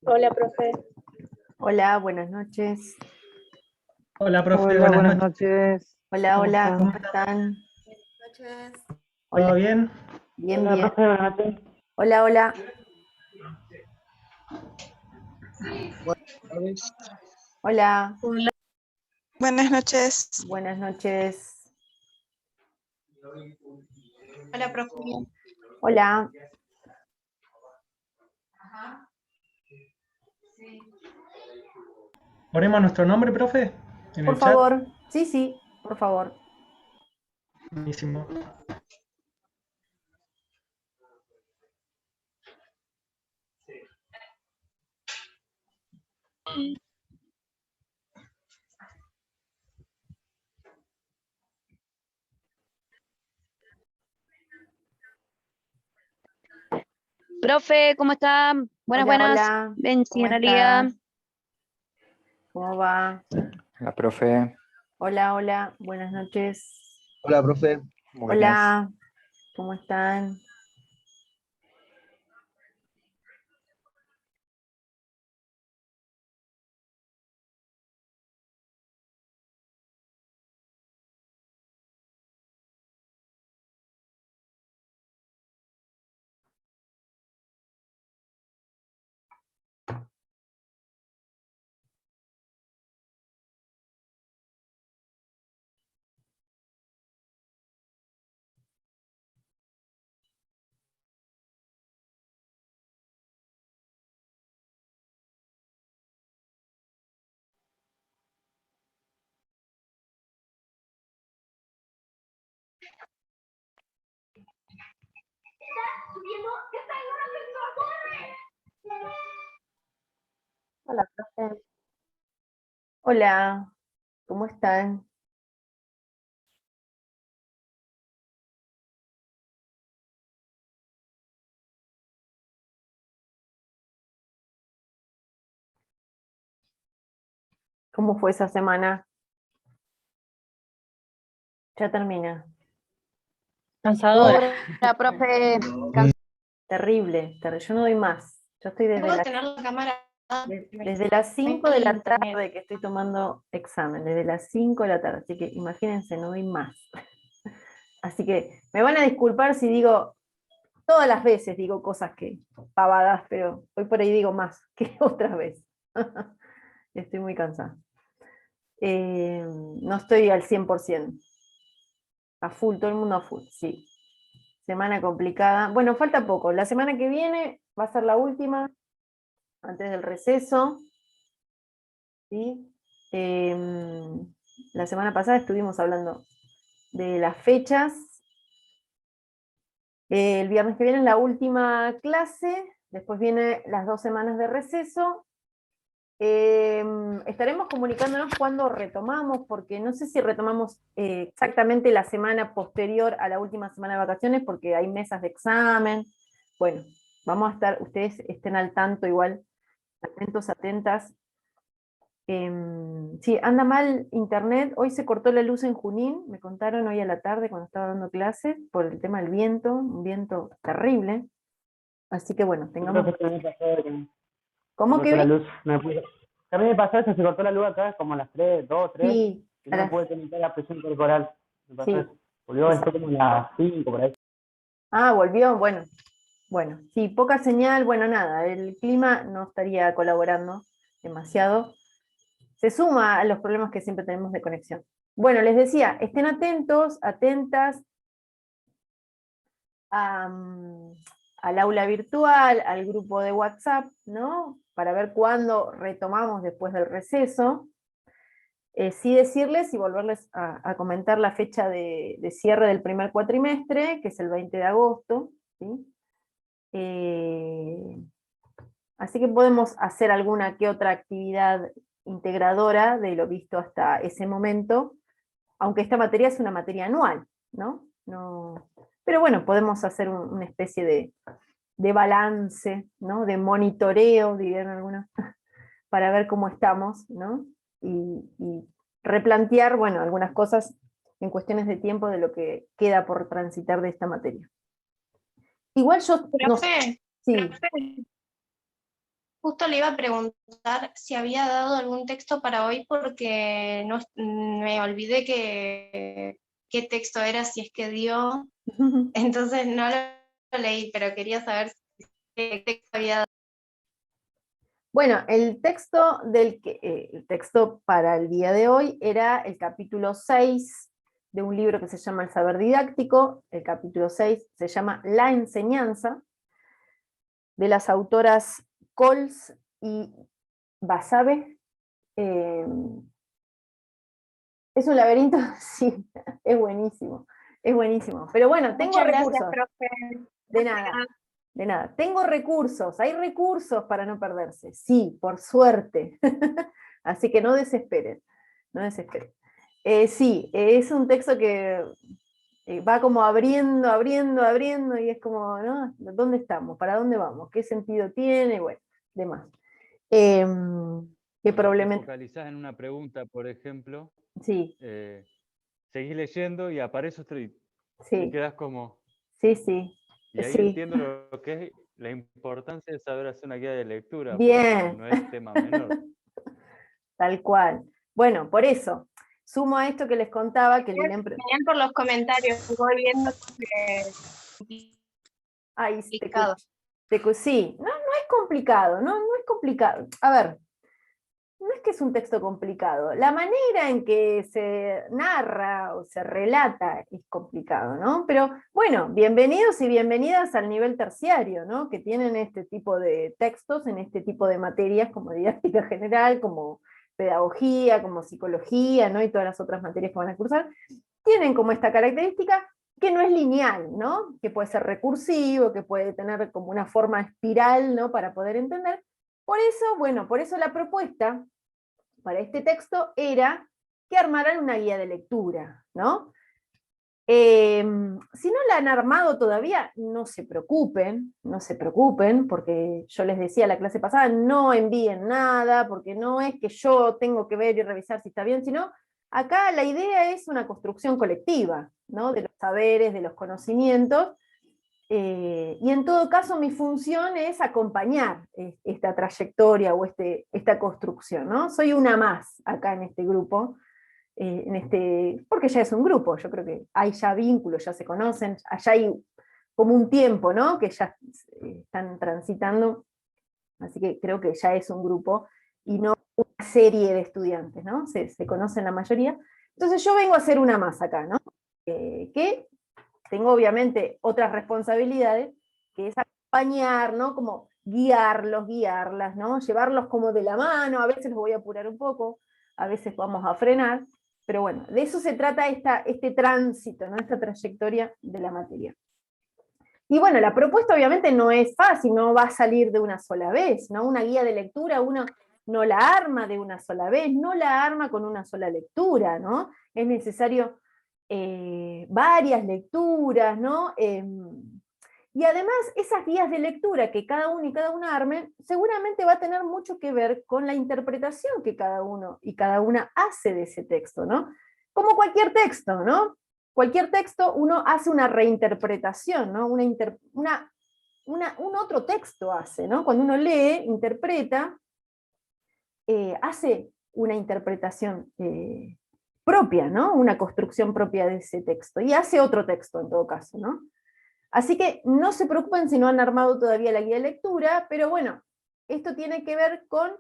Hola, profe. Hola, buenas noches. Hola, profe, Hola, buenas buenas noches. noches. Hola, ¿Cómo hola, están? ¿cómo están? Noches. Hola, ¿Todo bien? bien, Hola, bien. profe, buenas noches. Hola, hola. Hola, Buenas noches. buenas noches. Hola, profe. Hola. ¿Ponemos nuestro nombre, profe? En Por el chat. favor. Sí, sí, por favor. Buenísimo. Profe, ¿cómo está? Buenas, Hola, buenas. hola. Ven, ¿Cómo señora Lía. estás? ¿Cómo va? Hola, profe. Hola, hola. Buenas noches. Hola, profe. Buenas. Hola. ¿Cómo están? Hola, profe. Hola. ¿Cómo están? ¿Cómo fue esa semana? Ya termina. Cansadora, profe. Terrible, Yo no doy más. Yo estoy ¿Puedo tener la cámara? desde las 5 de el la internet. tarde que estoy tomando examen, desde las 5 de la tarde. Así que imagínense, no doy más. Así que me van a disculpar si digo, todas las veces digo cosas que pavadas, pero hoy por ahí digo más que otras veces. Estoy muy cansada. No estoy al 100%. A full, todo el mundo a full, sí. Semana complicada. Bueno, falta poco. La semana que viene va a ser la última, antes del receso. ¿Sí? La semana pasada estuvimos hablando de las fechas. El viernes que viene es la última clase, después viene las 2 semanas de receso. Estaremos comunicándonos cuando retomamos, porque no sé si retomamos exactamente la semana posterior a la última semana de vacaciones, porque hay mesas de examen. Bueno, vamos a estar, ustedes estén al tanto igual, atentos, atentas. Sí, anda mal internet. Hoy se cortó la luz en Junín, me contaron hoy a la tarde cuando estaba dando clases, por el tema del viento, un viento terrible. Así que bueno, Yo creo tengamos. que también me pasó que se ¿Cómo que cortó la ves? luz. También me pasó eso, se cortó la luz acá como a las 3, 2, 3, Sí, y no me pude tener la presión corporal. Me pasó sí. eso. Volvió esto como a las 5 por ahí. Ah, volvió, bueno, bueno, sí, poca señal, bueno, nada, el clima no estaría colaborando demasiado. Se suma a los problemas que siempre tenemos de conexión. Bueno, les decía, estén atentos, atentas a, al aula virtual, al grupo de WhatsApp, ¿no? Para ver cuándo retomamos después del receso. Sí decirles y volverles a comentar la fecha de cierre del primer cuatrimestre, que es el 20 de agosto, ¿sí? Así que podemos hacer alguna que otra actividad integradora de lo visto hasta ese momento, aunque esta materia es una materia anual, ¿no? No, pero bueno, podemos hacer una especie de balance, ¿no? De monitoreo, dirían algunos, para ver cómo estamos, ¿no? Y replantear, bueno, algunas cosas en cuestiones de tiempo de lo que queda por transitar de esta materia. Igual yo no sé. Profe, Sí, profe, justo le iba a preguntar si había dado algún texto para hoy porque no, me olvidé qué texto era, si es que dio. Entonces no lo leí, pero quería saber qué texto había dado. Bueno, el texto, el texto para el día de hoy era el capítulo 6 de un libro que se llama El Saber Didáctico. El capítulo 6 se llama La Enseñanza, de las autoras Coles y Basabe. ¿Es un laberinto? Sí, es buenísimo, es buenísimo. Pero bueno, tengo Muchas recursos. gracias, profe. De nada, de nada. Tengo recursos, hay recursos para no perderse. Sí, por suerte. Así que no desesperen, no desesperen. Sí, es un texto que va como abriendo, abriendo, abriendo, y es como, ¿no? ¿Dónde estamos? ¿Para dónde vamos? ¿Qué sentido tiene? Bueno, demás. ¿Qué problema? Te focalizás en una pregunta, por ejemplo. Sí. Seguís leyendo y aparece otro y Sí. quedas como... Sí, sí. Y ahí sí. entiendo lo que es la importancia de saber hacer una guía de lectura. Bien. No es tema menor. Tal cual. Bueno, por eso, sumo a esto que les contaba, que Genial por los comentarios, voy viendo que... Ay, complicado. Sí, no es complicado, no es complicado. A ver, no es que es un texto complicado, la manera en que se narra o se relata es complicado, ¿no? Pero bueno, bienvenidos y bienvenidas al nivel terciario, ¿no? Que tienen este tipo de textos en este tipo de materias como didáctica general, como pedagogía, como psicología, ¿no? Y todas las otras materias que van a cursar, tienen como esta característica que no es lineal, ¿no? Que puede ser recursivo, que puede tener como una forma espiral, ¿no? Para poder entender. Por eso, bueno, por eso la propuesta para este texto era que armaran una guía de lectura, ¿no? Si no la han armado todavía, no se preocupen, porque yo les decía la clase pasada, no envíen nada, porque no es que yo tengo que ver y revisar si está bien, sino acá la idea es una construcción colectiva, ¿no? De los saberes, de los conocimientos, y en todo caso mi función es acompañar esta trayectoria o esta construcción, ¿no? Soy una más acá en este grupo, porque ya es un grupo, yo creo que hay ya vínculos, ya se conocen, allá hay como un tiempo, ¿no? Que ya están transitando, así que creo que ya es un grupo, y no una serie de estudiantes, ¿no? Se conocen la mayoría. Entonces yo vengo a ser una más acá, ¿no? Que tengo obviamente otras responsabilidades, que es acompañar, ¿no? Como guiarlas, ¿no? Llevarlos como de la mano, a veces los voy a apurar un poco, a veces vamos a frenar, pero bueno, de eso se trata este tránsito, ¿no? Esta trayectoria de la materia. Y bueno, la propuesta obviamente no es fácil, no va a salir de una sola vez, ¿no? Una guía de lectura uno no la arma de una sola vez, no la arma con una sola lectura, ¿no? Es necesario varias lecturas, ¿no? Y además esas guías de lectura que cada uno y cada una armen, seguramente va a tener mucho que ver con la interpretación que cada uno y cada una hace de ese texto, ¿no? Como cualquier texto, ¿no? Cualquier texto uno hace una reinterpretación, ¿no? Un otro texto hace, ¿no? Cuando uno lee, interpreta, hace una interpretación propia, ¿no? Una construcción propia de ese texto, y hace otro texto en todo caso, ¿no? Así que no se preocupen si no han armado todavía la guía de lectura, pero bueno, esto tiene que ver con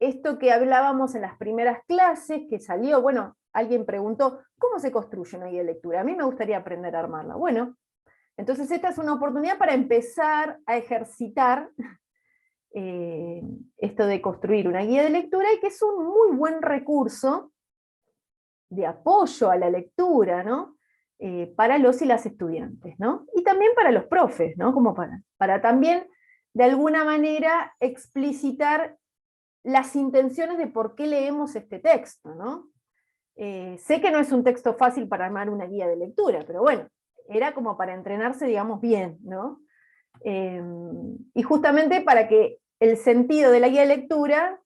esto que hablábamos en las primeras clases, que salió, bueno, alguien preguntó, ¿cómo se construye una guía de lectura? A mí me gustaría aprender a armarla. Bueno, entonces esta es una oportunidad para empezar a ejercitar esto de construir una guía de lectura, y que es un muy buen recurso de apoyo a la lectura, ¿no? Para los y las estudiantes, ¿no? Y también para los profes, ¿no? Como para también, de alguna manera, explicitar las intenciones de por qué leemos este texto, ¿no? Sé que no es un texto fácil para armar una guía de lectura, pero bueno, era como para entrenarse, digamos, bien, ¿no? Y justamente para que el sentido de la guía de lectura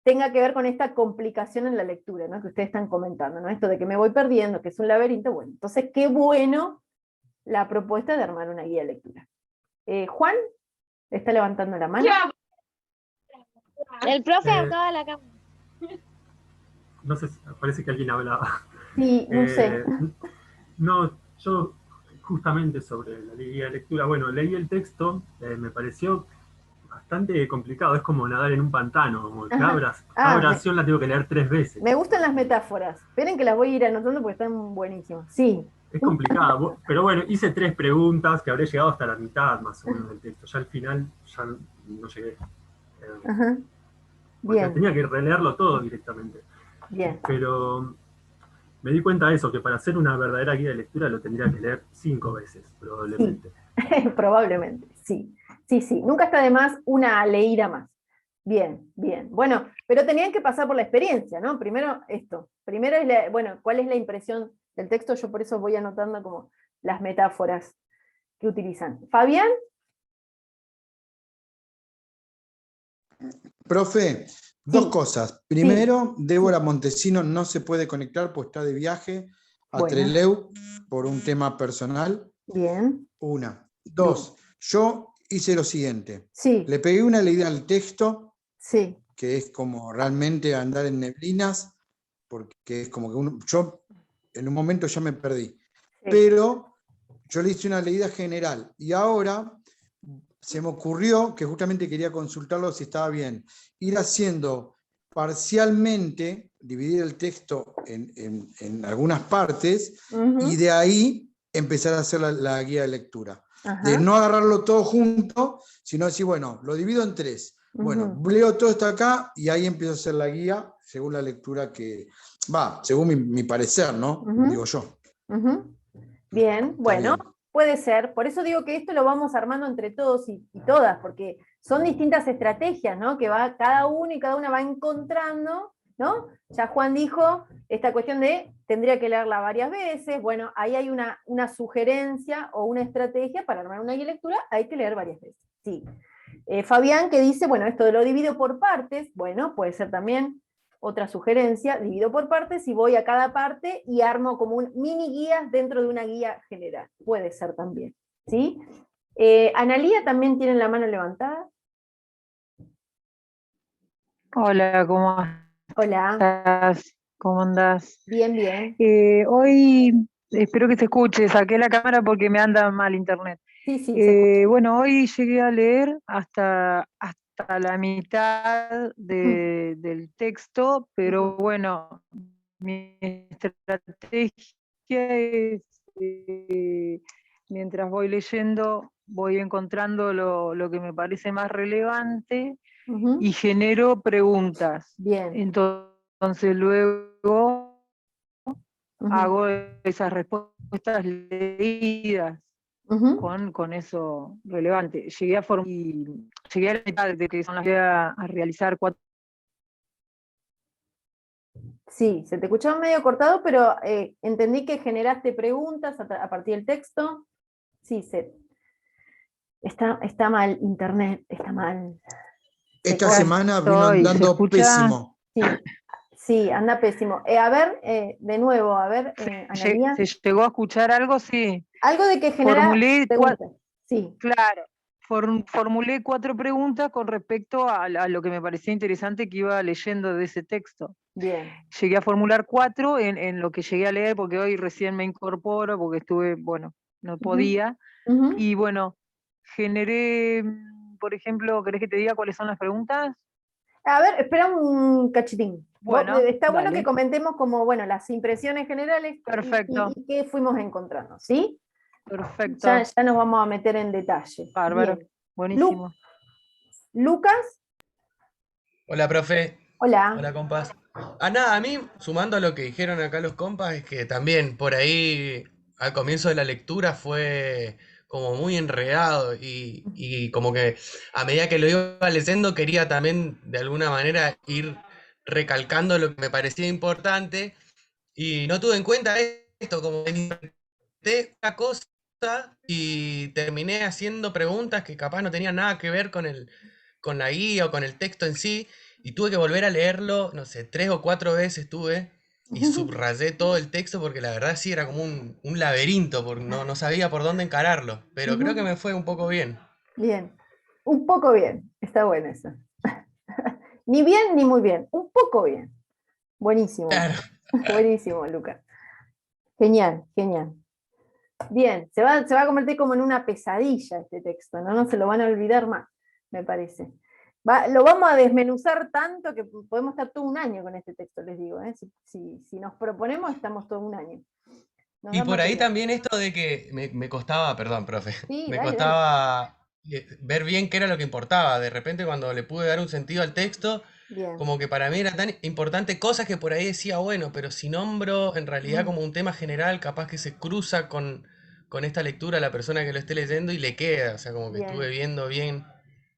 tenga que ver con esta complicación en la lectura, ¿no? Que ustedes están comentando, ¿no? Esto de que me voy perdiendo, que es un laberinto, bueno, entonces qué bueno la propuesta de armar una guía de lectura. Juan, ¿Está levantando la mano? El profe Eh, acaba la cámara. No sé, parece que alguien hablaba. Sí, no sé. No, yo justamente sobre la guía de lectura, bueno, leí el texto, me pareció bastante complicado, es como nadar en un pantano, como que Ajá. cada Ah, oración la tengo que leer 3 veces. me gustan las metáforas. Esperen que las voy a ir anotando porque están buenísimas. Sí. Es complicado, pero bueno, hice 3 preguntas que habré llegado hasta la mitad más o menos del texto. Ya al final ya no llegué. Ajá. Porque Bien, tenía que releerlo todo directamente. bien. Pero me di cuenta de eso, que para hacer una verdadera guía de lectura lo tendría que leer 5 veces, probablemente. Probablemente, sí. Sí, sí. Nunca está de más una leída más. Bien, bien. Bueno, pero tenían que pasar por la experiencia, ¿no? Primero esto. Primero es bueno, ¿cuál es la impresión del texto? Yo por eso voy anotando como las metáforas que utilizan. Fabián, Profe, dos sí, cosas. Primero, Débora Montesino no se puede conectar porque está de viaje a bueno, Trelew por un tema personal. bien, Una. Dos, yo hice lo siguiente. sí, Le pegué una leída al texto, sí, que es como realmente andar en neblinas, porque es como que yo en un momento ya me perdí. sí. Pero yo le hice una leída general y ahora se me ocurrió, que justamente quería consultarlo si estaba bien, ir haciendo parcialmente, dividir el texto en algunas partes Ujú, y de ahí empezar a hacer la guía de lectura. ajá, De no agarrarlo todo junto, sino decir, bueno, lo divido en 3. Bueno, ujú, leo todo esto acá y ahí empiezo a hacer la guía según la lectura que va, según mi parecer, ¿no? ujú, Digo yo. ujú. Bien, Está bueno, bien. puede ser. Por eso digo que esto lo vamos armando entre todos y todas, porque son distintas estrategias, ¿no? Que va cada uno y cada una va encontrando, ¿no? Ya Juan dijo esta cuestión de tendría que leerla varias veces. Bueno, ahí hay una sugerencia o una estrategia para armar una guía de lectura, hay que leer varias veces. Sí. Fabián que dice, bueno, esto de lo divido por partes, bueno, puede ser también otra sugerencia, divido por partes y voy a cada parte y armo como un mini guías dentro de una guía general. Puede ser también. ¿Sí? Analía también tiene la mano levantada. Hola, ¿cómo Hola, estás? ¿Cómo andás? bien, bien. Hoy espero que se escuche, saqué la cámara porque me anda mal internet. Sí, sí, se escucha. Bueno, hoy llegué a leer hasta la mitad del texto, pero bueno, mi estrategia es, mientras voy leyendo, voy encontrando lo que me parece más relevante Ujú. y genero preguntas. Bien. Entonces luego Ujú. hago esas respuestas leídas Ujú. con eso relevante. Llegué a la mitad de que son las que voy a realizar 4. Sí, se te escuchaba medio cortado, pero entendí que generaste preguntas a partir del texto. Sí, está mal, internet, está mal. Se Esta corta. semana vino Estoy, ¿se andando escucha? pésimo. Sí, sí, anda pésimo. A ver, de nuevo, a ver, Analía. ¿Se llegó a escuchar algo? Sí. Algo de que genera Formulé preguntas. Sí, Claro, formulé 4 preguntas con respecto a lo que me parecía interesante que iba leyendo de ese texto. bien. Llegué a formular 4 en lo que llegué a leer, porque hoy recién me incorporo, porque estuve, bueno, no podía. Ujú. Y bueno, generé, por ejemplo, ¿querés que te diga cuáles son las preguntas? A ver, espera un cachitín. Bueno, Está bueno que dale, comentemos como, bueno, las impresiones generales perfecto, y qué fuimos encontrando, ¿sí? Ya, perfecto, ya nos vamos a meter en detalle. bárbaro, Bien. Lu- buenísimo. Lucas, Hola, profe. hola. Hola, compas. Nada, a mí, sumando a lo que dijeron acá los compas, es que también por ahí, al comienzo de la lectura, fue como muy enredado y como que a medida que lo iba leyendo, quería también de alguna manera ir recalcando lo que me parecía importante y no tuve en cuenta esto, como que interpreté una cosa y terminé haciendo preguntas que capaz no tenían nada que ver con la guía o con el texto en sí, y tuve que volver a leerlo, no sé, 3 o 4 veces tuve, y subrayé todo el texto porque la verdad sí era como un laberinto, porque no sabía por dónde encararlo, pero creo que me fue un poco bien. Bien. Un poco bien, está bueno eso. Ni bien ni muy bien, un poco bien. Buenísimo. Claro. Buenísimo, Lucas. Genial, genial. Bien, se va a convertir como en una pesadilla este texto, ¿no? No se lo van a olvidar más, me parece. Lo vamos a desmenuzar tanto que podemos estar todo un año con este texto, les digo. Si nos proponemos, estamos todo un año. Nos Y da por ahí material. también esto de que me costaba, perdón, profe, Sí, me dale, dale. costaba ver bien qué era lo que importaba. De repente cuando le pude dar un sentido al texto, Bien. como que para mí era tan importante cosas que por ahí decía, bueno, pero si nombro en realidad como un tema general, capaz que se cruza con esta lectura a la persona que lo esté leyendo y le queda. O sea, como que Bien. estuve viendo bien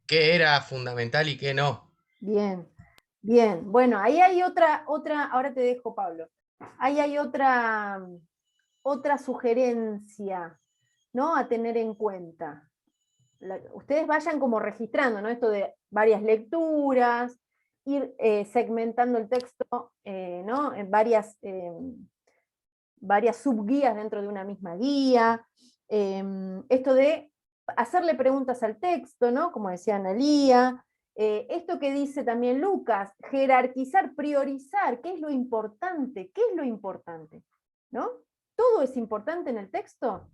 qué era fundamental y qué no. Bien, bien. Bueno, ahí hay otra, ahora te dejo, Pablo. Ahí hay otra sugerencia, ¿no? A tener en cuenta. Ustedes vayan como registrando, ¿no? Esto de varias lecturas, ir segmentando el texto, ¿no? En varias subguías dentro de una misma guía. Esto de hacerle preguntas al texto, ¿no? Como decía Analía. Esto que dice también Lucas, jerarquizar, priorizar, ¿qué es lo importante? ¿Qué es lo importante? ¿No? ¿Todo es importante en el texto?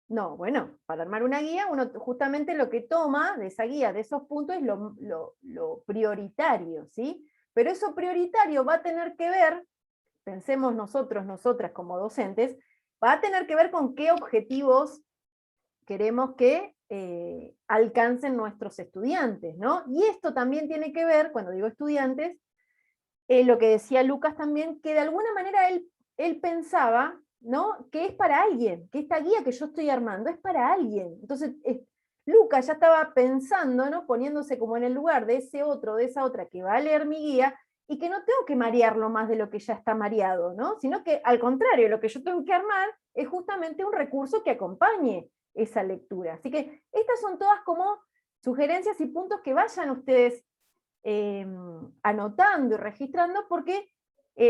No, bueno, para armar una guía, uno justamente lo que toma de esa guía, de esos puntos, es lo prioritario, ¿sí? Pero eso prioritario va a tener que ver, pensemos nosotros, nosotras como docentes, va a tener que ver con qué objetivos queremos que alcancen nuestros estudiantes, ¿no? Y esto también tiene que ver, cuando digo estudiantes, lo que decía Lucas también, que de alguna manera él pensaba, ¿no? Que es para alguien, que esta guía que yo estoy armando es para alguien. Entonces, Lucas ya estaba pensando, ¿no? Poniéndose como en el lugar de ese otro, de esa otra que va a leer mi guía, y que no tengo que marearlo más de lo que ya está mareado, ¿no? Sino que al contrario, lo que yo tengo que armar es justamente un recurso que acompañe esa lectura. Así que estas son todas como sugerencias y puntos que vayan ustedes anotando y registrando, porque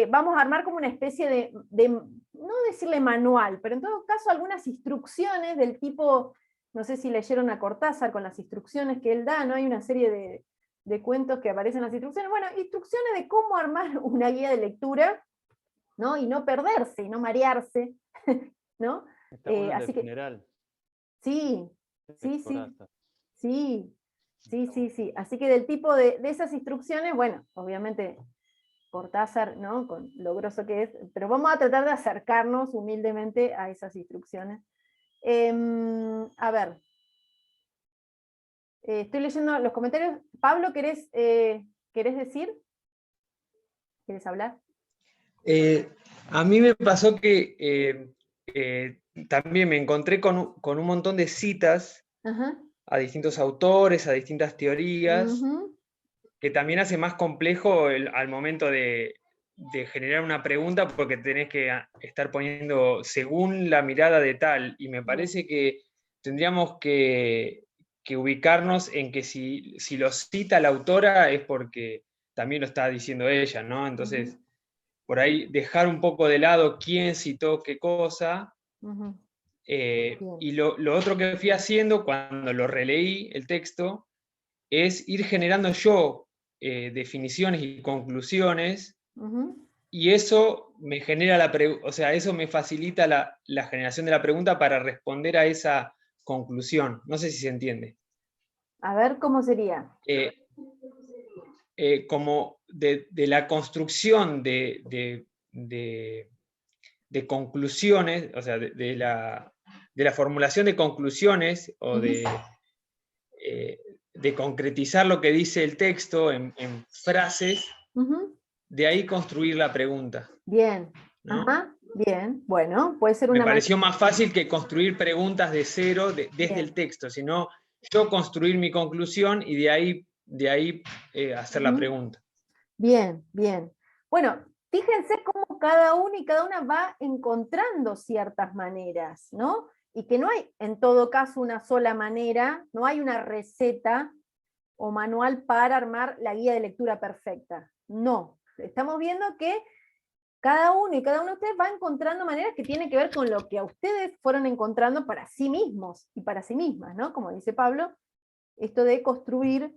vamos a armar como una especie de, no decirle manual, pero en todo caso algunas instrucciones del tipo, no sé si leyeron a Cortázar con las instrucciones que él da, ¿no? Hay una serie de cuentos que aparecen en las instrucciones, bueno, instrucciones de cómo armar una guía de lectura, ¿no? Y no perderse, y no marearse, ¿no? Está bueno el Así del que, general. sí, de sí, sí, Corazza. sí, sí. Así que del tipo de esas instrucciones, bueno, obviamente Cortázar, ¿no? Con lo grosso que es, pero vamos a tratar de acercarnos humildemente a esas instrucciones. A ver, estoy leyendo los comentarios. Pablo, ¿querés decir? ¿Quieres hablar? A mí me pasó que también me encontré con un montón de citas Ajá. a distintos autores, a distintas teorías, Ujú. que también hace más complejo al momento de generar una pregunta, porque tenés que estar poniendo según la mirada de tal, y me parece que tendríamos que ubicarnos en que si lo cita la autora es porque también lo está diciendo ella, ¿no? Entonces, por ahí dejar un poco de lado quién citó qué cosa. Ujú. Y lo otro que fui haciendo cuando lo releí el texto es ir generando yo definiciones y conclusiones, Ujú. y eso me genera o sea, eso me facilita la generación de la pregunta para responder a esa conclusión. No sé si se entiende. A ver, ¿cómo sería? Como de la construcción de conclusiones, o sea, de la formulación de conclusiones o de concretizar lo que dice el texto en frases, Ujú. de ahí construir la pregunta. Bien, ¿no? ajá, bien, bueno, puede ser Me una manera. pareció más fácil que construir preguntas de cero desde el texto, sino yo construir mi conclusión y de ahí hacer la pregunta. Bien, bien. Bueno, fíjense cómo cada uno y cada una va encontrando ciertas maneras, ¿no? Y que no hay en todo caso una sola manera, no hay una receta o manual para armar la guía de lectura perfecta. No, estamos viendo que cada uno y cada uno de ustedes va encontrando maneras que tienen que ver con lo que a ustedes fueron encontrando para sí mismos y para sí mismas, ¿no? Como dice Pablo, Esto de construir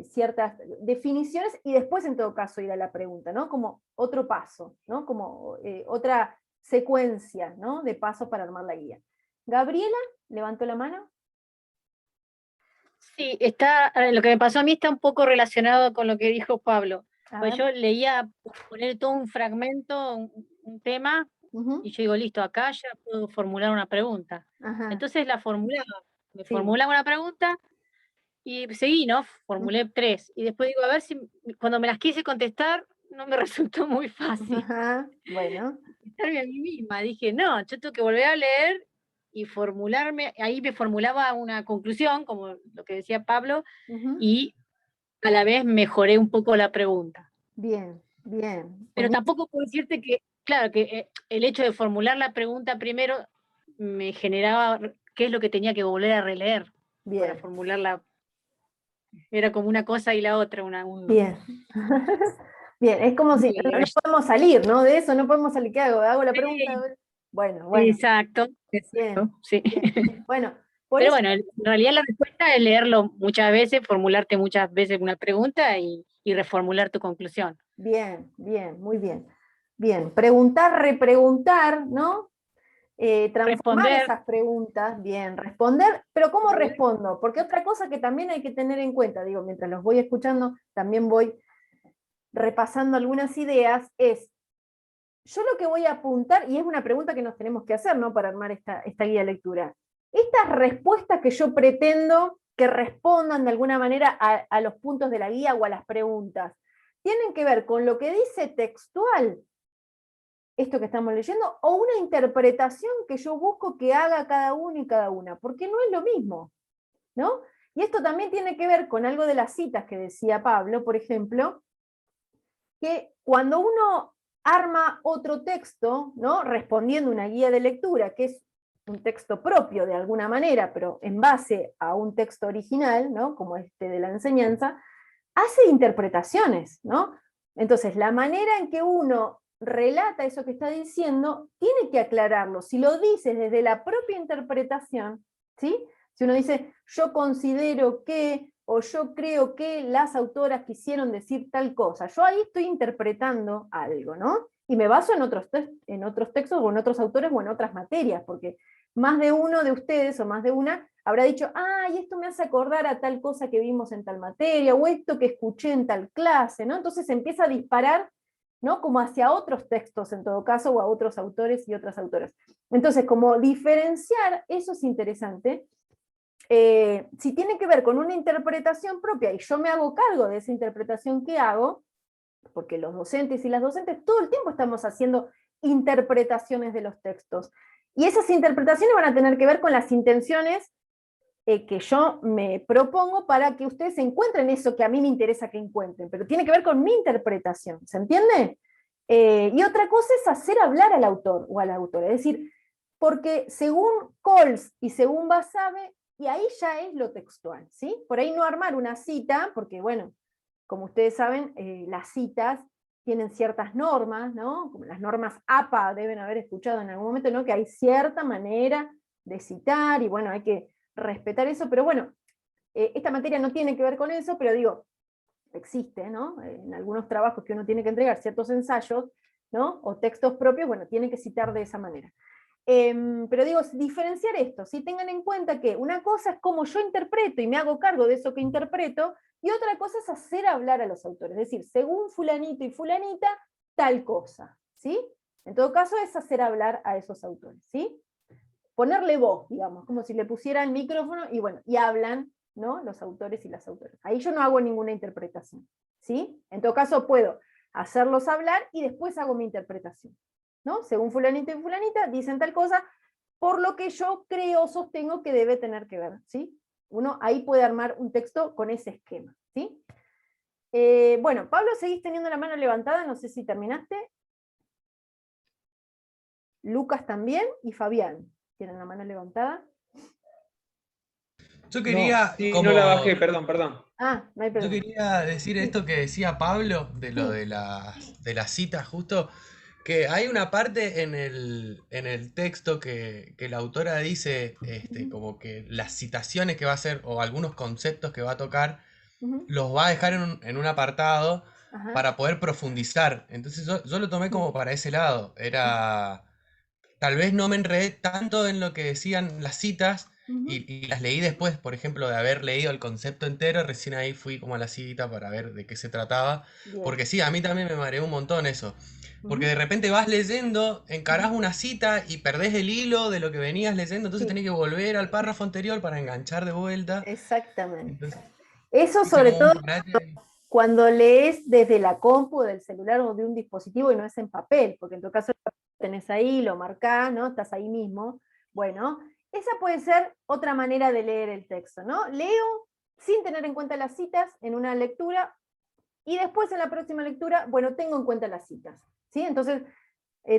ciertas definiciones y después en todo caso ir a la pregunta, ¿no? Como otro paso, ¿no? Como otra secuencia, ¿no? De pasos para armar la guía. Gabriela, levantó la mano. Sí, lo que me pasó a mí está un poco relacionado con lo que dijo Pablo. Pues yo leía poner todo un fragmento, un tema, y yo digo, listo, acá ya puedo formular una pregunta. Entonces la formulaba, formulaba una pregunta y seguí, ¿no? Formulé 3. Y después digo, a ver si cuando me las quise contestar, no me resultó muy fácil. Bueno. Contestarme a mí misma. Dije, no, yo tengo que volver a leer y formularme, ahí me formulaba una conclusión, como lo que decía Pablo, y a la vez mejoré un poco la pregunta. Bien, bien. Pero tampoco puedo decirte que, claro, que el hecho de formular la pregunta primero me generaba qué es lo que tenía que volver a releer para formularla. Era como una cosa y la otra. Bien. Bien, es como si no podemos salir, ¿no? De eso no podemos salir. ¿Qué hago? Hago la pregunta. Bueno. Exacto. Bien, sí. Bien. Bueno, pero bueno, en realidad la respuesta es leerlo muchas veces, formularte muchas veces una pregunta y reformular tu conclusión. Bien, bien, muy bien. Bien, preguntar, repreguntar, ¿no? Transformar esas preguntas, bien, responder, pero ¿cómo respondo? Porque otra cosa que también hay que tener en cuenta, digo, mientras los voy escuchando, también voy repasando algunas ideas, es, yo lo que voy a apuntar, y es una pregunta que nos tenemos que hacer, ¿no? Para armar esta guía de lectura. Estas respuestas que yo pretendo que respondan de alguna manera a los puntos de la guía o a las preguntas, tienen que ver con lo que dice textual, esto que estamos leyendo, o una interpretación que yo busco que haga cada uno y cada una, porque no es lo mismo, ¿no? Y esto también tiene que ver con algo de las citas que decía Pablo, por ejemplo, que cuando uno arma otro texto, ¿no? Respondiendo una guía de lectura, que es un texto propio de alguna manera, pero en base a un texto original, ¿no? Como este de la enseñanza, hace interpretaciones, ¿no? Entonces, la manera en que uno relata eso que está diciendo, tiene que aclararlo. Si lo dices desde la propia interpretación, ¿sí? Si uno dice, yo considero que, o yo creo que las autoras quisieron decir tal cosa, yo ahí estoy interpretando algo, ¿no? Y me baso en otros textos, o en otros autores, o en otras materias, porque más de uno de ustedes, o más de una, habrá dicho, y esto me hace acordar a tal cosa que vimos en tal materia, o esto que escuché en tal clase, ¿no? Entonces empieza a disparar, ¿no? Como hacia otros textos en todo caso, o a otros autores y otras autoras. Entonces, como diferenciar, eso es interesante. Si tiene que ver con una interpretación propia, y yo me hago cargo de esa interpretación que hago, porque los docentes y las docentes todo el tiempo estamos haciendo interpretaciones de los textos, y esas interpretaciones van a tener que ver con las intenciones que yo me propongo para que ustedes encuentren eso que a mí me interesa que encuentren, pero tiene que ver con mi interpretación, ¿se entiende? Y otra cosa es hacer hablar al autor o a la autora, es decir, porque según Coles y según Basabe, y ahí ya es lo textual, ¿sí? Por ahí no armar una cita, porque bueno, como ustedes saben, las citas tienen ciertas normas, ¿no? Como las normas APA deben haber escuchado en algún momento, ¿no? Que hay cierta manera de citar, y bueno, hay que respetar eso, pero bueno, esta materia no tiene que ver con eso, pero digo, existe, ¿no? En algunos trabajos que uno tiene que entregar ciertos ensayos, ¿no? O textos propios, bueno, tiene que citar de esa manera. Pero digo, diferenciar esto, ¿sí? Tengan en cuenta que una cosa es cómo yo interpreto y me hago cargo de eso que interpreto, y otra cosa es hacer hablar a los autores, es decir, según fulanito y fulanita, tal cosa, ¿sí? En todo caso es hacer hablar a esos autores, ¿sí? Ponerle voz, digamos, como si le pusiera el micrófono, y bueno, y hablan, ¿no? Los autores y las autoras. Ahí yo no hago ninguna interpretación, ¿sí? En todo caso puedo hacerlos hablar y después hago mi interpretación, ¿no? Según fulanito y fulanita, dicen tal cosa, por lo que yo creo, sostengo que debe tener que ver, ¿sí? Uno ahí puede armar un texto con ese esquema, ¿sí? Bueno, Pablo, seguís teniendo la mano levantada, no sé si terminaste. Lucas también, y Fabián tienen la mano levantada. Yo quería... No la bajé, perdón. No hay problema. Yo quería decir esto que decía Pablo, de lo de las citas justo, que hay una parte en el texto que la autora dice, como que las citaciones que va a hacer, o algunos conceptos que va a tocar, los va a dejar en un apartado Ajá. para poder profundizar. Entonces yo lo tomé como para ese lado. Era, tal vez no me enredé tanto en lo que decían las citas, y las leí después, por ejemplo, de haber leído el concepto entero, recién ahí fui como a la cita para ver de qué se trataba. Bien. Porque sí, a mí también me mareó un montón eso. Porque de repente vas leyendo, encarás una cita y perdés el hilo de lo que venías leyendo, entonces Sí. tenés que volver al párrafo anterior para enganchar de vuelta. Exactamente. Entonces, Eso hice sobre como un todo parate. cuando lees desde la compu, del celular o de un dispositivo y no es en papel, porque en tu caso lo tenés ahí, lo marcás, ¿no? Estás ahí mismo. Bueno, esa puede ser otra manera de leer el texto, ¿no? Leo sin tener en cuenta las citas en una lectura, y después en la próxima lectura, bueno, tengo en cuenta las citas, ¿sí? Entonces,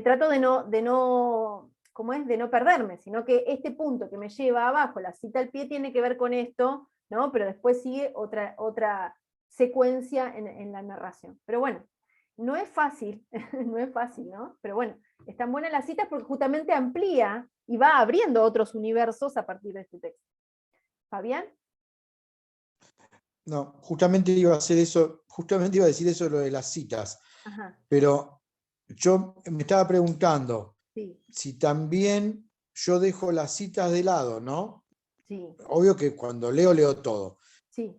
trato de no, ¿cómo es? De no perderme, sino que este punto que me lleva abajo, la cita al pie, tiene que ver con esto, ¿no? Pero después sigue otra secuencia en la narración. Pero bueno, no es fácil, no es fácil, ¿no? Pero bueno, están buenas las citas porque justamente amplía y va abriendo otros universos a partir de este texto. ¿Fabián? No, justamente iba a hacer eso, justamente iba a decir eso lo de las citas, Ajá, pero yo me estaba preguntando sí, si también yo dejo las citas de lado, ¿no? sí, Obvio que cuando leo todo, sí.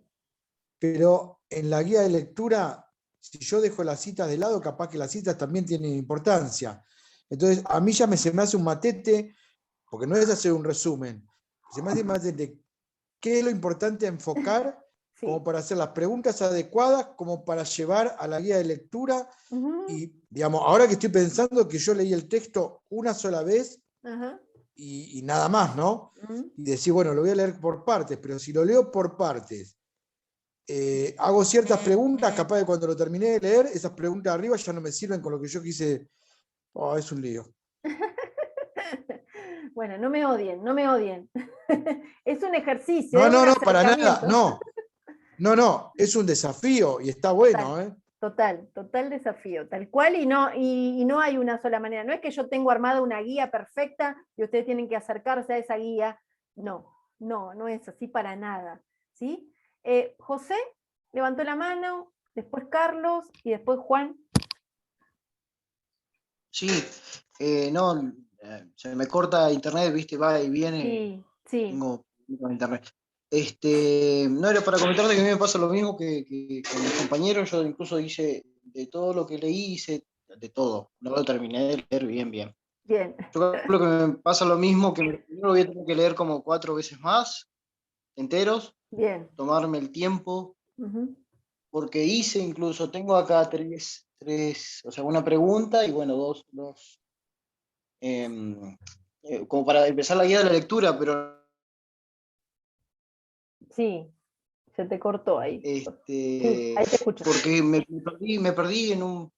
pero en la guía de lectura, si yo dejo las citas de lado, capaz que las citas también tienen importancia. Entonces, a mí ya se me hace un matete, porque no es hacer un resumen, se me hace un matete. ¿Qué es lo importante a enfocar como para hacer las preguntas adecuadas, como para llevar a la guía de lectura? Y, digamos, ahora que estoy pensando que yo leí el texto una sola vez Ajá. y nada más, ¿no? Y decir, bueno, lo voy a leer por partes, pero si lo leo por partes, hago ciertas preguntas, capaz de cuando lo terminé de leer, esas preguntas de arriba ya no me sirven con lo que yo quise. Oh, es un lío. Bueno, no me odien, no me odien. Es un ejercicio, es un No, para nada, acercamiento. no, es un desafío y está bueno, ¿eh? Total desafío, tal cual, y no hay una sola manera. No es que yo tengo armada una guía perfecta y ustedes tienen que acercarse a esa guía. No es así para nada. ¿Sí? José levantó la mano, después Carlos y después Juan. Sí, no, se me corta internet, viste, va y viene. Sí. Tengo internet. No era para comentarte que a mí me pasa lo mismo que con mis compañeros. Yo incluso hice de todo lo que leí, hice de todo. No lo terminé de leer bien. Bien. Yo creo que me pasa lo mismo, que primero voy a tener que leer como 4 veces más, enteros. Bien. Tomarme el tiempo. Porque hice incluso, tengo acá tres, o sea, una pregunta y bueno, dos como para empezar la guía de la lectura, pero... Sí, se te cortó ahí. Sí, ahí te escucho. Porque me perdí en un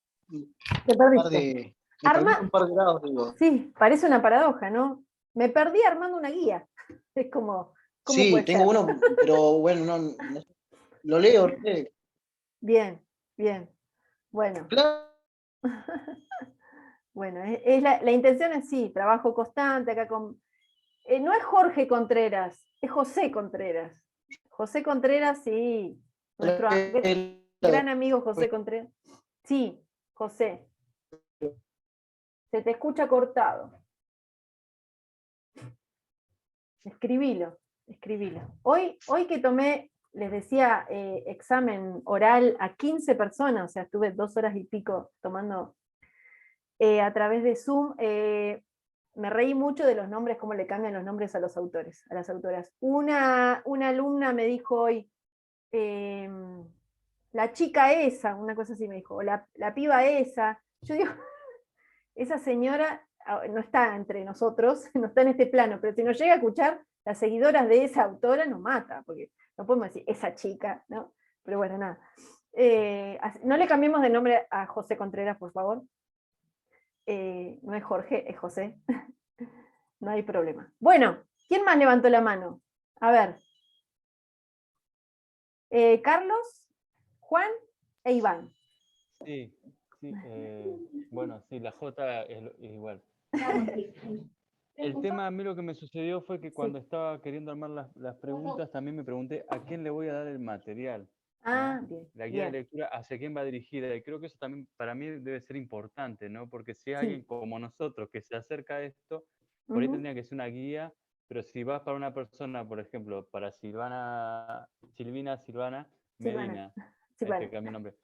Te par perdiste. de... un par de grados, digo. Sí, parece una paradoja, ¿no? Me perdí armando una guía. Es como, ¿cómo Sí, puede tengo ser? uno, pero bueno, no lo leo. Bien. Bueno. Claro. Bueno, la intención es sí, trabajo constante acá con... no es Jorge Contreras, es José Contreras. José Contreras, sí. Nuestro gran amigo José Contreras. Sí, José. Se te escucha cortado. Escribilo. Hoy que tomé, les decía, examen oral a 15 personas, o sea, estuve 2 horas y pico tomando a través de Zoom, me reí mucho de los nombres, cómo le cambian los nombres a los autores, a las autoras. Una alumna me dijo hoy, la chica esa, una cosa así me dijo, o la piba esa. Yo digo, esa señora no está entre nosotros, no está en este plano, pero si nos llega a escuchar, las seguidoras de esa autora nos mata, porque no podemos decir esa chica, ¿no? Pero bueno, nada. No le cambiemos de nombre a José Contreras, por favor. No es Jorge, es José. No hay problema. Bueno, ¿quién más levantó la mano? A ver. Carlos, Juan e Iván. Sí. Sí, bueno, sí, la J es igual. El tema, a mí lo que me sucedió fue que cuando estaba queriendo armar las preguntas, también me pregunté a quién le voy a dar el material. Ah, bien. La guía de Bien. lectura, hacia quién va dirigida. Y creo que eso también para mí debe ser importante, ¿no? Porque si hay Sí. alguien como nosotros que se acerca a esto, por ahí tendría que ser una guía, pero si vas para una persona, por ejemplo, para Silvina Medina, Silvana. que cambié el nombre,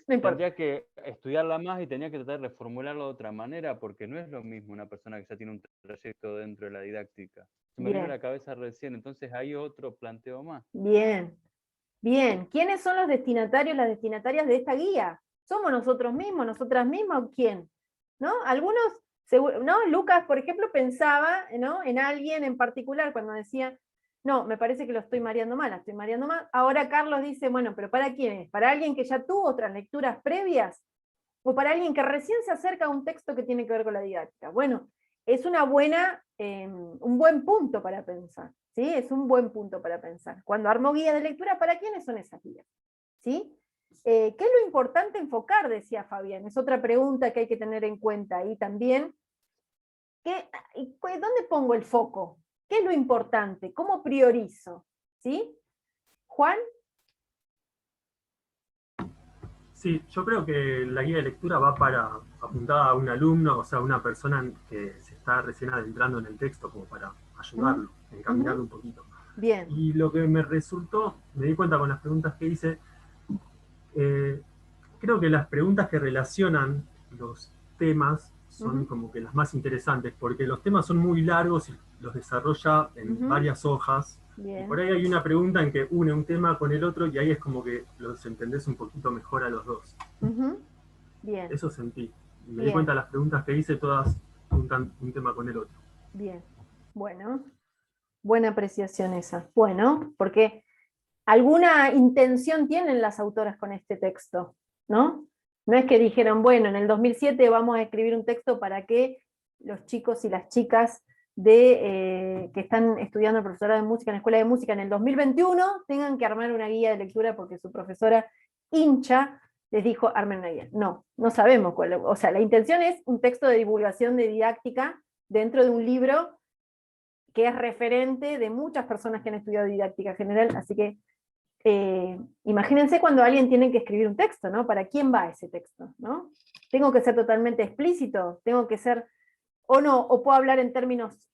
No importa. tendría que estudiarla más y tendría que tratar de reformularlo de otra manera, porque no es lo mismo una persona que ya tiene un trayecto dentro de la didáctica. Se me vino a Bien. la cabeza recién, entonces hay otro planteo más. Bien. Bien. ¿Quiénes son los destinatarios, las destinatarias de esta guía? ¿Somos nosotros mismos, nosotras mismas o quién? ¿No? Algunos, ¿no? Lucas, por ejemplo, pensaba, ¿no?, en alguien en particular cuando decía, no, me parece que lo estoy mareando mal, la estoy mareando mal. Ahora Carlos dice, bueno, pero ¿para quién es? ¿Para alguien que ya tuvo otras lecturas previas? ¿O para alguien que recién se acerca a un texto que tiene que ver con la didáctica? Bueno, es una buena, un buen punto para pensar, ¿sí? Es un buen punto para pensar. Cuando armo guías de lectura, ¿para quiénes son esas guías? ¿Sí? ¿Qué es lo importante enfocar? Decía Fabián, es otra pregunta que hay que tener en cuenta. Y también, ¿dónde pongo el foco? ¿Qué es lo importante? ¿Cómo priorizo? ¿Sí? ¿Juan? Sí, yo creo que la guía de lectura va apuntada a un alumno, o sea, a una persona que se está recién adentrando en el texto, como para ayudarlo, encaminarlo un poquito. Bien. Y lo que me resultó, me di cuenta con las preguntas que hice, creo que las preguntas que relacionan los temas son como que las más interesantes, porque los temas son muy largos y los desarrolla en varias hojas. Bien. Y por ahí hay una pregunta en que une un tema con el otro y ahí es como que los entendés un poquito mejor a los dos. Bien. Eso sentí. Y me di cuenta, las preguntas que hice todas juntan un tema con el otro. Bien. Bueno, buena apreciación esa. Bueno, porque alguna intención tienen las autoras con este texto, ¿no? No es que dijeron, bueno, en el 2007 vamos a escribir un texto para que los chicos y las chicas que están estudiando el profesorado de música en la escuela de música en el 2021 tengan que armar una guía de lectura porque su profesora hincha les dijo, armen una guía. No, no sabemos cuál. O sea, la intención es un texto de divulgación de didáctica dentro de un libro que es referente de muchas personas que han estudiado didáctica general, así que imagínense cuando alguien tiene que escribir un texto, ¿no? ¿Para quién va ese texto? ¿No? ¿Tengo que ser totalmente explícito? ¿Tengo que ser, o no, o puedo hablar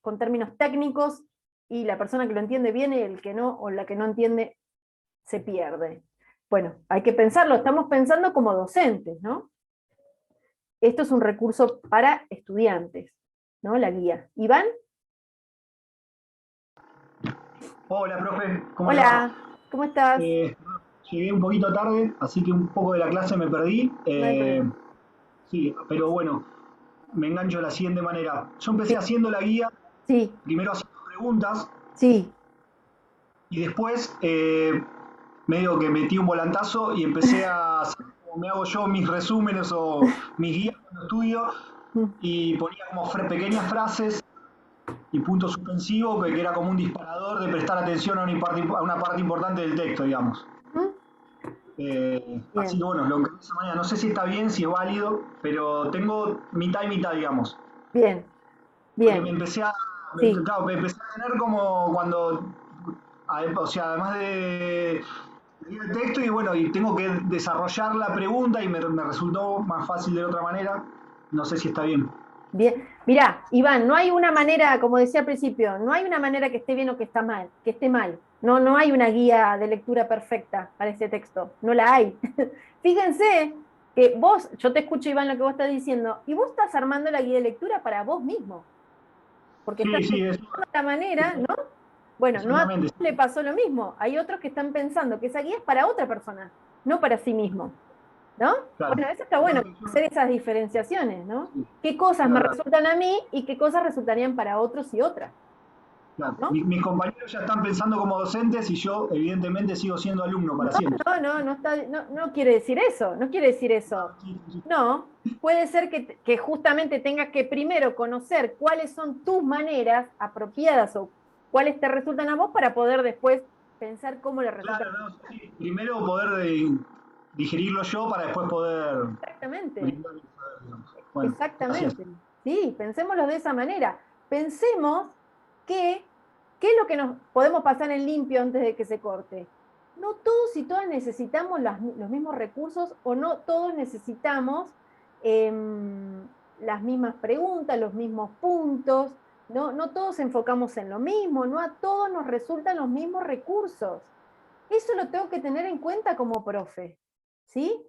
con términos técnicos, y la persona que lo entiende viene, y el que no, o la que no entiende, se pierde? Bueno, hay que pensarlo, estamos pensando como docentes, ¿no? Esto es un recurso para estudiantes, ¿no? La guía. ¿Iván? Hola, profe. ¿Cómo le Hola, va? ¿cómo estás? Llegué un poquito tarde, así que un poco de la clase me perdí. No hay problema. Sí, pero bueno, me engancho de la siguiente manera. Yo empecé haciendo la guía, primero haciendo preguntas, y después medio que metí un volantazo y empecé a hacer como me hago yo mis resúmenes o mis guías cuando estudio, y ponía como pequeñas frases y puntos suspensivos, que era como un disparador de prestar atención a una parte importante del texto, digamos. Así que bueno, lo que de esa manera, no sé si está bien, si es válido, pero tengo mitad y mitad, digamos. Bien, bien. Porque claro, me empecé a tener como cuando, o sea, además de leer el texto, y bueno, y tengo que desarrollar la pregunta y me resultó más fácil de otra manera. No sé si está bien. Bien, mirá, Iván, no hay una manera, como decía al principio, no hay una manera que esté bien o que esté mal. No hay una guía de lectura perfecta para este texto, no la hay. Fíjense que vos, yo te escucho, Iván, lo que vos estás diciendo, y vos estás armando la guía de lectura para vos mismo. Porque estás pensando de la manera, ¿no? Bueno, no a todos le pasó lo mismo. Hay otros que están pensando que esa guía es para otra persona, no para sí mismo. ¿No? Claro. Bueno, eso está bueno, hacer esas diferenciaciones, ¿no? ¿Qué cosas me resultan a mí y qué cosas resultarían para otros y otras? Claro. ¿No? Mis compañeros ya están pensando como docentes y yo, evidentemente, sigo siendo alumno para siempre. No quiere decir eso, no quiere decir eso. No, puede ser que justamente tengas que primero conocer cuáles son tus maneras apropiadas o cuáles te resultan a vos para poder después pensar cómo le resulta. Claro, sí. Primero poder digerirlo yo para después poder... Exactamente. Bueno, exactamente. Gracias. Sí, pensémoslo de esa manera. Pensemos qué es lo que nos podemos pasar en limpio antes de que se corte. No todos y todas necesitamos los mismos recursos, o no todos necesitamos las mismas preguntas, los mismos puntos, no todos enfocamos en lo mismo, no a todos nos resultan los mismos recursos. Eso lo tengo que tener en cuenta como profe, ¿sí?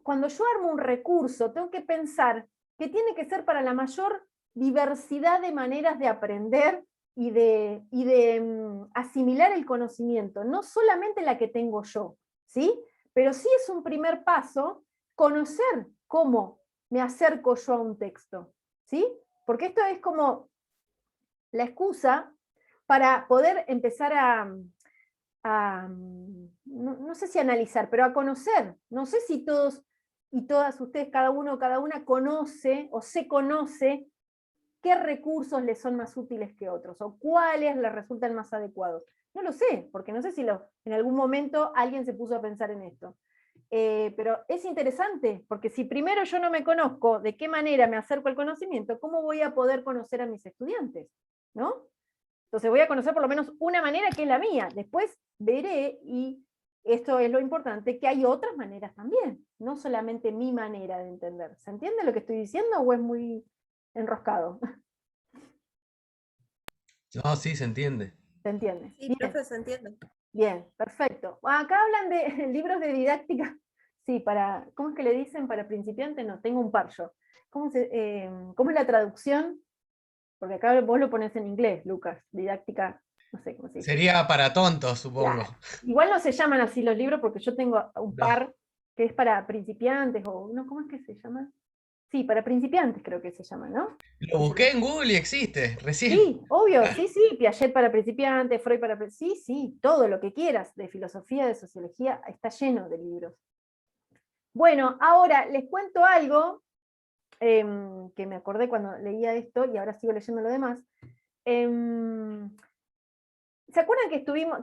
Cuando yo armo un recurso, tengo que pensar que tiene que ser para la mayor diversidad de maneras de aprender y de asimilar el conocimiento, no solamente la que tengo yo, ¿sí? Pero sí es un primer paso conocer cómo me acerco yo a un texto, ¿sí? Porque esto es como la excusa para poder empezar no sé si analizar, pero a conocer. No sé si todos y todas ustedes, cada uno o cada una, conoce o se conoce qué recursos les son más útiles que otros, o cuáles les resultan más adecuados. No lo sé, porque no sé si en algún momento alguien se puso a pensar en esto. Pero es interesante, porque si primero yo no me conozco de qué manera me acerco al conocimiento, ¿cómo voy a poder conocer a mis estudiantes? ¿No? Entonces voy a conocer por lo menos una manera que es la mía, después veré, y esto es lo importante, que hay otras maneras también, no solamente mi manera de entender. ¿Se entiende lo que estoy diciendo o es muy enroscado? No, sí, se entiende. ¿Se entiende? Sí, Bien. profe, se entiende. Bien, perfecto. Acá hablan de libros de didáctica. Sí, ¿cómo es que le dicen para principiantes? No, tengo un par yo. ¿Cómo es la traducción? Porque acá vos lo pones en inglés, Lucas, didáctica, no sé cómo se dice. Sería para tontos, supongo. Claro. Igual no se llaman así los libros, porque yo tengo un par que es para principiantes, o no, ¿cómo es que se llama? Sí, para principiantes creo que se llama, ¿no? Lo busqué en Google y existe, recién. Sí, obvio, sí, Piaget para principiantes, Freud para principiantes, sí, todo lo que quieras, de filosofía, de sociología, está lleno de libros. Bueno, ahora les cuento algo que me acordé cuando leía esto, y ahora sigo leyendo lo demás. ¿Se acuerdan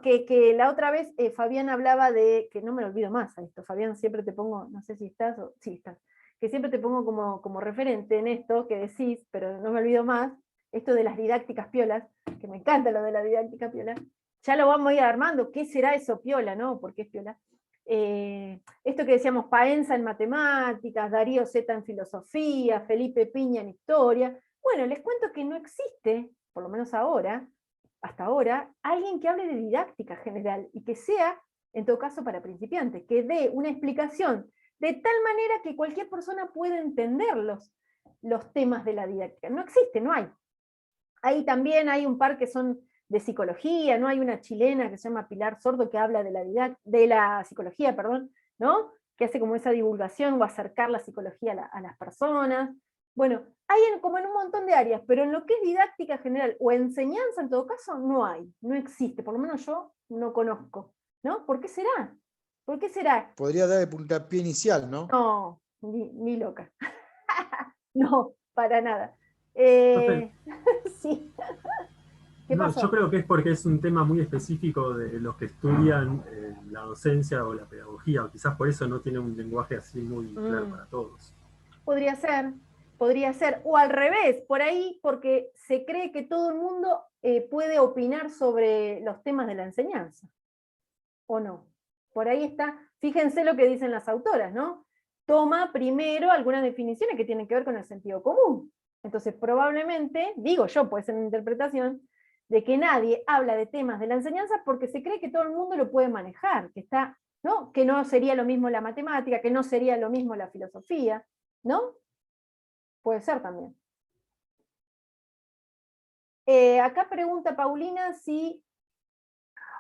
que que la otra vez Fabián hablaba de, que no me lo olvido más a esto, Fabián, siempre te pongo, no sé si estás, sí estás, que siempre te pongo como referente en esto que decís, pero no me olvido más, esto de las didácticas piolas, que me encanta lo de la didáctica piola, ya lo vamos a ir armando, ¿qué será eso piola, no? ¿Por qué es piola? Esto que decíamos, Paenza en matemáticas, Darío Zeta en filosofía, Felipe Piña en historia. Bueno, les cuento que no existe, por lo menos ahora, hasta ahora, alguien que hable de didáctica general, y que sea, en todo caso, para principiantes, que dé una explicación de tal manera que cualquier persona pueda entender los temas de la didáctica. No existe, no hay. Ahí también hay un par que son de psicología, ¿no? Hay una chilena que se llama Pilar Sordo que habla de la psicología, perdón, ¿no? Que hace como esa divulgación o acercar la psicología a las personas. Bueno, hay como en un montón de áreas, pero en lo que es didáctica general o enseñanza en todo caso, no hay, no existe, por lo menos yo no conozco, ¿no? ¿Por qué será? ¿Por qué será? Podría dar el puntapié inicial, ¿no? No, ni loca. No, para nada. Sí. No, yo creo que es porque es un tema muy específico de los que estudian la docencia o la pedagogía, o quizás por eso no tiene un lenguaje así muy claro para todos. Podría ser, o al revés, por ahí porque se cree que todo el mundo puede opinar sobre los temas de la enseñanza, ¿o no? Por ahí está, fíjense lo que dicen las autoras, ¿no? Toma primero algunas definiciones que tienen que ver con el sentido común. Entonces probablemente, digo yo, puede ser una interpretación, de que nadie habla de temas de la enseñanza porque se cree que todo el mundo lo puede manejar, ¿no? Que no sería lo mismo la matemática, que no sería lo mismo la filosofía, ¿no? Puede ser también. Acá pregunta Paulina si...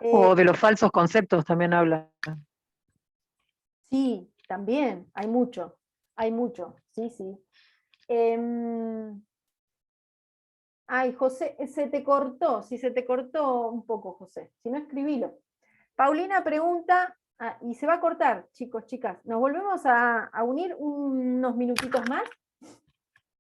o de los falsos conceptos también habla. Sí, también, hay mucho, sí. Ay, José, se te cortó un poco, José, si no escribilo. Paulina pregunta, y se va a cortar, chicos, chicas, nos volvemos a unir unos minutitos más.